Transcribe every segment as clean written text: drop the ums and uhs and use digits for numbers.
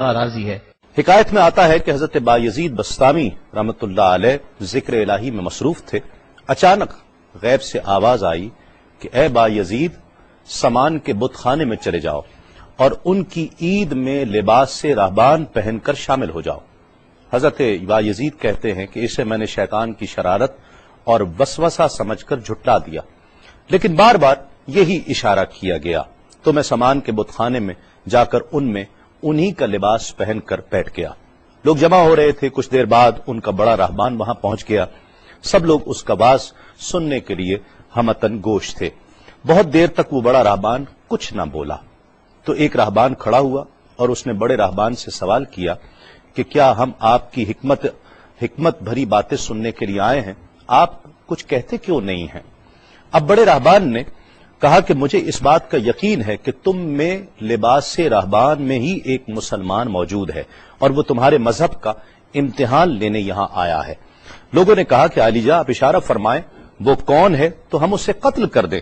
راضی ہے۔ حکایت میں آتا ہے کہ حضرت بایزید بستامی رحمۃ اللہ علیہ ذکر الہی میں مصروف تھے، اچانک غیب سے آواز آئی کہ اے بایزید، سامان کے بت خانے میں چلے جاؤ اور ان کی عید میں لباس سے راہبان پہن کر شامل ہو جاؤ۔ حضرت بایزید کہتے ہیں کہ اسے میں نے شیطان کی شرارت اور وسوسہ سمجھ کر جھٹلا دیا، لیکن بار بار یہی اشارہ کیا گیا تو میں سامان کے بت خانے میں جا کر ان میں انہی کا لباس پہن کر بیٹھ گیا۔ لوگ جمع ہو رہے تھے، کچھ دیر بعد ان کا بڑا راہبان وہاں پہنچ گیا۔ سب لوگ اس کا باز سننے کے لیے ہمتن گوش تھے۔ بہت دیر تک وہ بڑا راہبان کچھ نہ بولا تو ایک راہبان کھڑا ہوا اور اس نے بڑے راہبان سے سوال کیا کہ کیا ہم آپ کی حکمت بھری باتیں سننے کے لیے آئے ہیں، آپ کچھ کہتے کیوں نہیں ہیں؟ اب بڑے راہبان نے کہا کہ مجھے اس بات کا یقین ہے کہ تم میں لباس سے راہبان میں ہی ایک مسلمان موجود ہے اور وہ تمہارے مذہب کا امتحان لینے یہاں آیا ہے۔ لوگوں نے کہا کہ علی جاں آپ اشارہ فرمائیں، وہ کون ہے تو ہم اسے قتل کر دیں۔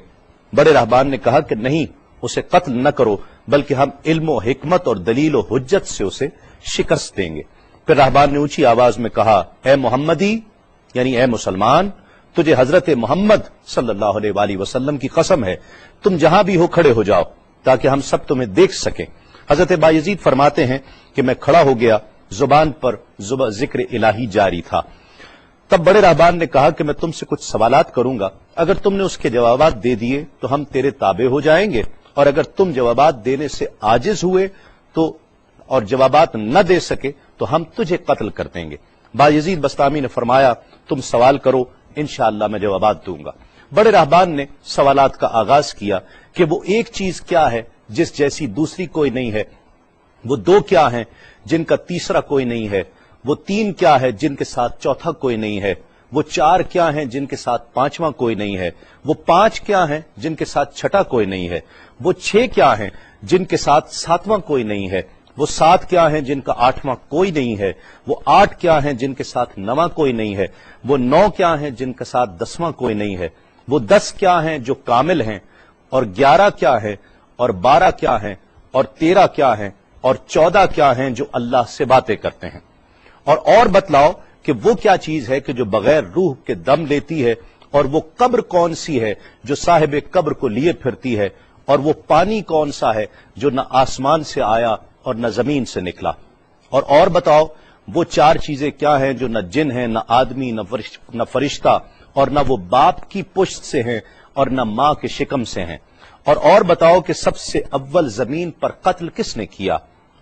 بڑے راہبان نے کہا کہ نہیں، اسے قتل نہ کرو، بلکہ ہم علم و حکمت اور دلیل و حجت سے اسے شکست دیں گے۔ پھر راہبان نے اونچی آواز میں کہا، اے محمدی، یعنی اے مسلمان، تجھے حضرت محمد صلی اللہ علیہ وآلہ وسلم کی قسم ہے، تم جہاں بھی ہو کھڑے ہو جاؤ تاکہ ہم سب تمہیں دیکھ سکیں۔ حضرت بایزید فرماتے ہیں کہ میں کھڑا ہو گیا، زبان پر ذکر الہی جاری تھا۔ تب بڑے راہبان نے کہا کہ میں تم سے کچھ سوالات کروں گا، اگر تم نے اس کے جوابات دے دیے تو ہم تیرے تابع ہو جائیں گے، اور اگر تم جوابات دینے سے عاجز ہوئے تو اور جوابات نہ دے سکے تو ہم تجھے قتل کر دیں گے۔ بایزید بستامی نے فرمایا، تم سوال کرو، انشاءاللہ میں جوابات دوں گا۔ بڑے راہبان نے سوالات کا آغاز کیا کہ وہ ایک چیز کیا ہے جس جیسی دوسری کوئی نہیں ہے، وہ دو کیا ہیں جن کا تیسرا کوئی نہیں ہے، وہ تین کیا ہے جن کے ساتھ چوتھا کوئی نہیں ہے، وہ چار کیا ہیں جن کے ساتھ پانچواں کوئی نہیں ہے، وہ پانچ کیا ہیں جن کے ساتھ چھٹا کوئی نہیں ہے، وہ چھ کیا ہیں جن کے ساتھ ساتواں کوئی نہیں ہے، وہ سات کیا ہیں جن کا آٹھواں کوئی نہیں ہے، وہ آٹھ کیا ہیں جن کے ساتھ نواں کوئی نہیں ہے، وہ نو کیا ہیں جن کے ساتھ دسواں کوئی نہیں ہے، وہ 10 کیا ہیں جو کامل ہیں، اور 11 کیا ہے، اور 12 کیا ہیں، اور 13 کیا ہیں، اور 14 کیا ہیں جو اللہ سے باتیں کرتے ہیں۔ اور بتلاؤ کہ وہ کیا چیز ہے کہ جو بغیر روح کے دم لیتی ہے، اور وہ قبر کون سی ہے جو صاحب قبر کو لیے پھرتی ہے، اور وہ پانی کون سا ہے جو نہ آسمان سے آیا اور نہ زمین سے نکلا۔ اور بتاؤ وہ چار چیزیں کیا ہیں جو نہ جن ہیں، نہ آدمی، نہ فرشتہ، اور نہ وہ باپ کی پشت سے ہیں اور نہ ماں کے شکم سے ہیں۔ اور بتاؤ کہ سب سے اول زمین پر قتل کس نے کیا،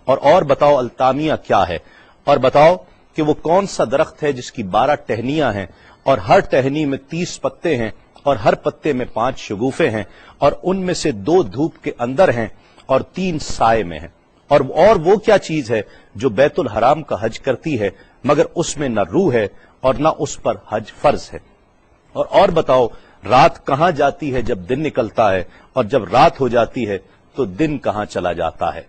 اور بتاؤ التامیہ کیا ہے، اور بتاؤ کہ وہ کون سا درخت ہے جس کی 12 ٹہنیاں ہیں اور ہر ٹہنی میں 30 پتے ہیں اور ہر پتے میں 5 شگوفے ہیں، اور ان میں سے 2 دھوپ کے اندر ہیں اور 3 سائے میں ہیں۔ اور وہ کیا چیز ہے جو بیت الحرام کا حج کرتی ہے مگر اس میں نہ روح ہے اور نہ اس پر حج فرض ہے۔ اور بتاؤ رات کہاں جاتی ہے جب دن نکلتا ہے، اور جب رات ہو جاتی ہے تو دن کہاں چلا جاتا ہے۔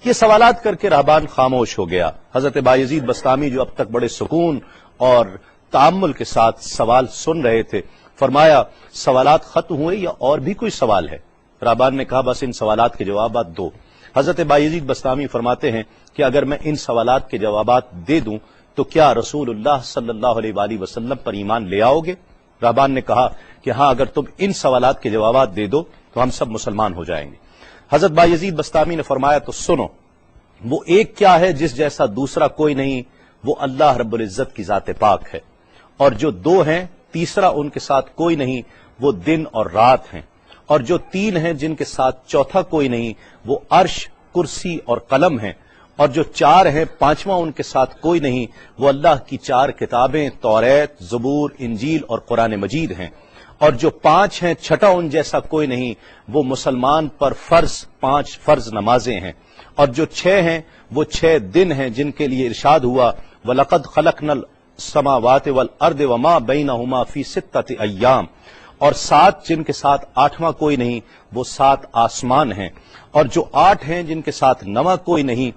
یہ سوالات کر کے راہبان خاموش ہو گیا۔ حضرت بایزید بستامی جو اب تک بڑے سکون اور تأمل کے ساتھ سوال سن رہے تھے، فرمایا، سوالات ختم ہوئے یا اور بھی کوئی سوال ہے؟ راہبان نے کہا، بس ان سوالات کے جوابات دو۔ حضرت بایزید بستامی فرماتے ہیں کہ اگر میں ان سوالات کے جوابات دے دوں تو کیا رسول اللہ صلی اللہ علیہ وآلہ وسلم پر ایمان لے آؤ گے؟ راہبان نے کہا کہ ہاں، اگر تم ان سوالات کے جوابات دے دو تو ہم سب مسلمان ہو جائیں گے۔ حضرت بایزید بستامی نے فرمایا، تو سنو، وہ ایک کیا ہے جس جیسا دوسرا کوئی نہیں، وہ اللہ رب العزت کی ذات پاک ہے، اور جو 2 ہیں تیسرا ان کے ساتھ کوئی نہیں، وہ دن اور رات ہیں، اور جو 3 ہیں جن کے ساتھ چوتھا کوئی نہیں، وہ عرش، کرسی اور قلم ہیں، اور جو 4 ہیں 5واں ان کے ساتھ کوئی نہیں، وہ اللہ کی 4 کتابیں توریت، زبور، انجیل اور قرآن مجید ہیں، اور جو 5 ہیں چھٹا ان جیسا کوئی نہیں، وہ مسلمان پر فرض 5 فرض نمازیں ہیں، اور جو 6 ہیں وہ 6 دن ہیں جن کے لیے ارشاد ہوا، وَلَقَدْ خَلَقْنَا السَّمَاوَاتِ وَالْأَرْضِ وَمَا بَيْنَهُمَا فِي 6 أَيَّامٍ، اور 7 جن کے ساتھ 8واں کوئی نہیں، وہ 7 آسمان ہیں، اور جو 8 ہیں جن کے ساتھ 9واں کوئی نہیں،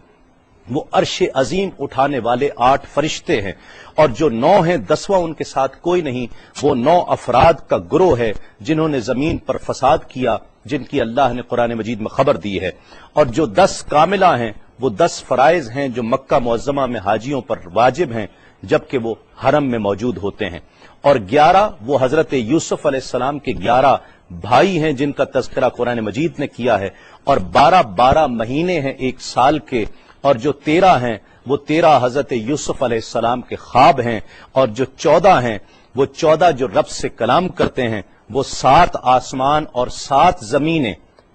وہ عرش عظیم اٹھانے والے 8 فرشتے ہیں، اور جو 9 ہیں 10واں ان کے ساتھ کوئی نہیں، وہ 9 افراد کا گروہ ہے جنہوں نے زمین پر فساد کیا، جن کی اللہ نے قرآن مجید میں خبر دی ہے، اور جو 10 کاملہ ہیں وہ 10 فرائض ہیں جو مکہ معظمہ میں حاجیوں پر واجب ہیں جبکہ وہ حرم میں موجود ہوتے ہیں، اور 11 وہ حضرت یوسف علیہ السلام کے 11 بھائی ہیں جن کا تذکرہ قرآن مجید نے کیا ہے، اور 12 مہینے ہیں ایک سال کے، اور جو 13 ہیں وہ 13 حضرت یوسف علیہ السلام کے خواب ہیں، اور جو 14 ہیں وہ 14 جو رب سے کلام کرتے ہیں، وہ 7 آسمان اور 7 زمینیں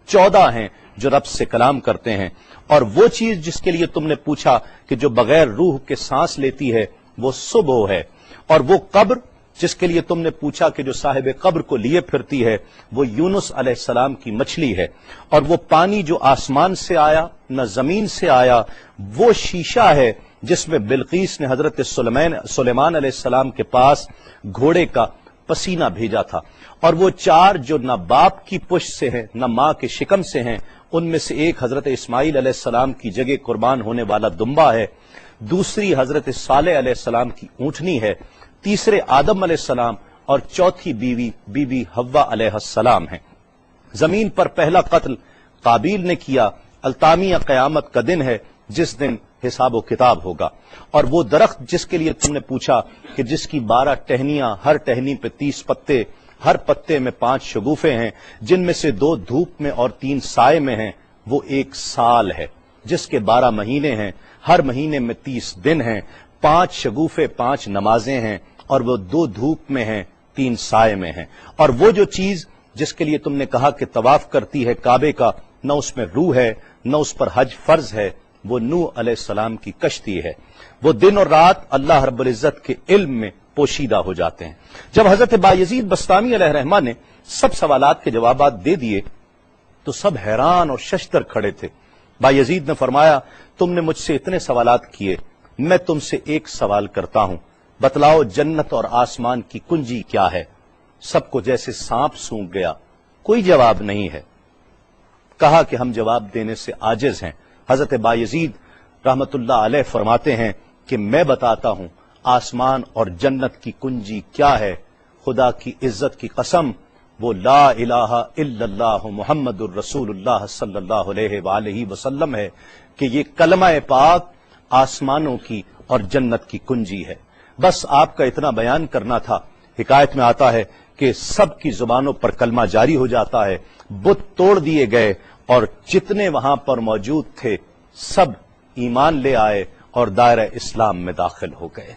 14 ہیں جو رب سے کلام کرتے ہیں، اور وہ چیز جس کے لیے تم نے پوچھا کہ جو بغیر روح کے سانس لیتی ہے وہ صبح ہے، اور وہ قبر جس کے لیے تم نے پوچھا کہ جو صاحب قبر کو لیے پھرتی ہے وہ یونس علیہ السلام کی مچھلی ہے، اور وہ پانی جو آسمان سے آیا نہ زمین سے آیا وہ شیشہ ہے جس میں بلقیس نے حضرت سلیمان علیہ السلام کے پاس گھوڑے کا پسینہ بھیجا تھا، اور وہ 4 جو نہ باپ کی پشت سے ہیں نہ ماں کے شکم سے ہیں، ان میں سے ایک حضرت اسماعیل علیہ السلام کی جگہ قربان ہونے والا دمبا ہے، دوسری حضرت صالح علیہ السلام کی اونٹنی ہے، تیسرے آدم علیہ السلام، اور چوتھی بیوی بی بی حوا علیہ السلام ہیں۔ زمین پر پہلا قتل قابیل نے کیا، التامیہ قیامت کا دن ہے جس دن حساب و کتاب ہوگا، اور وہ درخت جس کے لیے تم نے پوچھا کہ جس کی 12 ٹہنیاں، ہر ٹہنی پہ 30 پتے، ہر پتے میں 5 شگوفے ہیں جن میں سے 2 دھوپ میں اور 3 سائے میں ہیں، وہ 1 سال ہے جس کے 12 مہینے ہیں، ہر مہینے میں 30 دن ہیں، 5 شگوفے 5 نمازیں ہیں، اور وہ 2 دھوپ میں ہیں 3 سائے میں ہیں، اور وہ جو چیز جس کے لیے تم نے کہا کہ طواف کرتی ہے کعبے کا، نہ اس میں روح ہے نہ اس پر حج فرض ہے، وہ نوح علیہ السلام کی کشتی ہے، وہ دن اور رات اللہ رب العزت کے علم میں پوشیدہ ہو جاتے ہیں۔ جب حضرت بایزید بسطامی علیہ الرحمہ نے سب سوالات کے جوابات دے دیے تو سب حیران اور ششدر کھڑے تھے۔ بایزید نے فرمایا تم نے مجھ سے اتنے سوالات کیے، میں تم سے ایک سوال کرتا ہوں، بتلاؤ جنت اور آسمان کی کنجی کیا ہے؟ سب کو جیسے سانپ سونگھ گیا، کوئی جواب نہیں ہے۔ کہا کہ ہم جواب دینے سے عاجز ہیں۔ حضرت بایزید رحمت اللہ علیہ فرماتے ہیں کہ میں بتاتا ہوں آسمان اور جنت کی کنجی کیا ہے، خدا کی عزت کی قسم وہ لا الہ الا اللہ محمد الرسول اللہ صلی اللہ علیہ وآلہ وسلم ہے کہ یہ کلمہ پاک آسمانوں کی اور جنت کی کنجی ہے۔ بس آپ کا اتنا بیان کرنا تھا۔ حکایت میں آتا ہے کہ سب کی زبانوں پر کلمہ جاری ہو جاتا ہے، بت توڑ دیے گئے، اور جتنے وہاں پر موجود تھے سب ایمان لے آئے اور دائرہ اسلام میں داخل ہو گئے۔